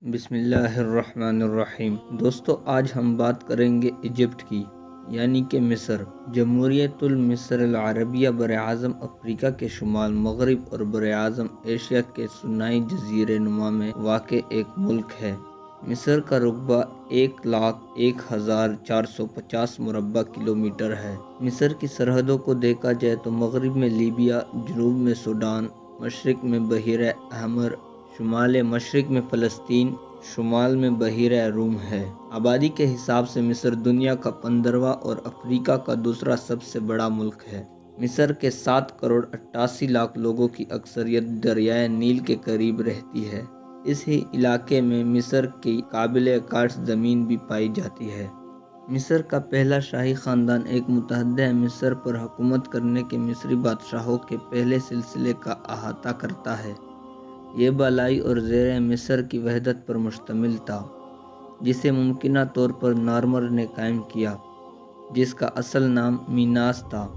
بسم اللہ الرحمن الرحیم۔ دوستو، آج ہم بات کریں گے ایجپٹ کی، یعنی کہ مصر۔ جمہوریت مصر العربیہ براعظم افریقہ کے شمال مغرب اور براعظم ایشیا کے سینائی جزیرے نما میں واقع ایک ملک ہے۔ مصر کا رقبہ 1,01,450 مربع کلومیٹر ہے۔ مصر کی سرحدوں کو دیکھا جائے تو مغرب میں لیبیا، جنوب میں سوڈان، مشرق میں بحیرہ احمر، شمال مشرق میں فلسطین، شمال میں بحیرہ روم ہے۔ آبادی کے حساب سے مصر دنیا کا 15واں اور افریقہ کا دوسرا سب سے بڑا ملک ہے۔ مصر کے 7,88,00,000 لوگوں کی اکثریت دریائے نیل کے قریب رہتی ہے۔ اس ہی علاقے میں مصر کی قابل کاشت زمین بھی پائی جاتی ہے۔ مصر کا پہلا شاہی خاندان ایک متحدہ مصر پر حکومت کرنے کے مصری بادشاہوں کے پہلے سلسلے کا احاطہ کرتا ہے۔ یہ بالائی اور زیر مصر کی وحدت پر مشتمل تھا، جسے ممکنہ طور پر نارمر نے قائم کیا، جس کا اصل نام میناس تھا۔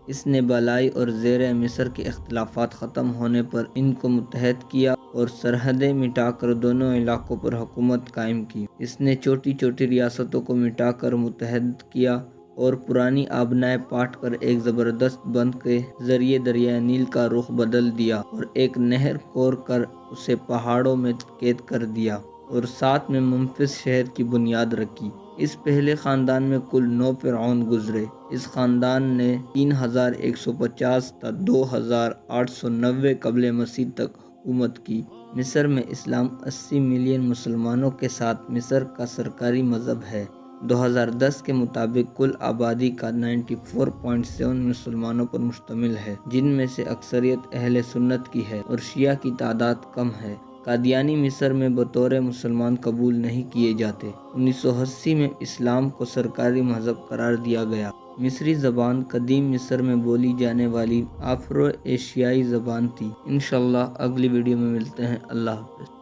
اس نے بالائی اور زیر مصر کے اختلافات ختم ہونے پر ان کو متحد کیا اور سرحدیں مٹا کر دونوں علاقوں پر حکومت قائم کی۔ اس نے چھوٹی چھوٹی ریاستوں کو مٹا کر متحد کیا اور پرانی آبنائے پاٹ کر ایک زبردست بند کے ذریعے دریائے نیل کا رخ بدل دیا اور ایک نہر کھود کر اسے پہاڑوں میں قید کر دیا اور ساتھ میں ممفس شہر کی بنیاد رکھی۔ اس پہلے خاندان میں کل 9 فرعون گزرے۔ اس خاندان نے 3150 تا 2890 قبل مسیح تک حکومت کی۔ مصر میں اسلام 80 ملین مسلمانوں کے ساتھ مصر کا سرکاری مذہب ہے۔ 2010 کے مطابق کل آبادی کا 94.7 مسلمانوں پر مشتمل ہے، جن میں سے اکثریت اہل سنت کی ہے اور شیعہ کی تعداد کم ہے۔ قادیانی مصر میں بطور مسلمان قبول نہیں کیے جاتے۔ 1980 میں اسلام کو سرکاری مذہب قرار دیا گیا۔ مصری زبان قدیم مصر میں بولی جانے والی آفرو ایشیائی زبان تھی۔ انشاءاللہ اگلی ویڈیو میں ملتے ہیں۔ اللہ حافظ۔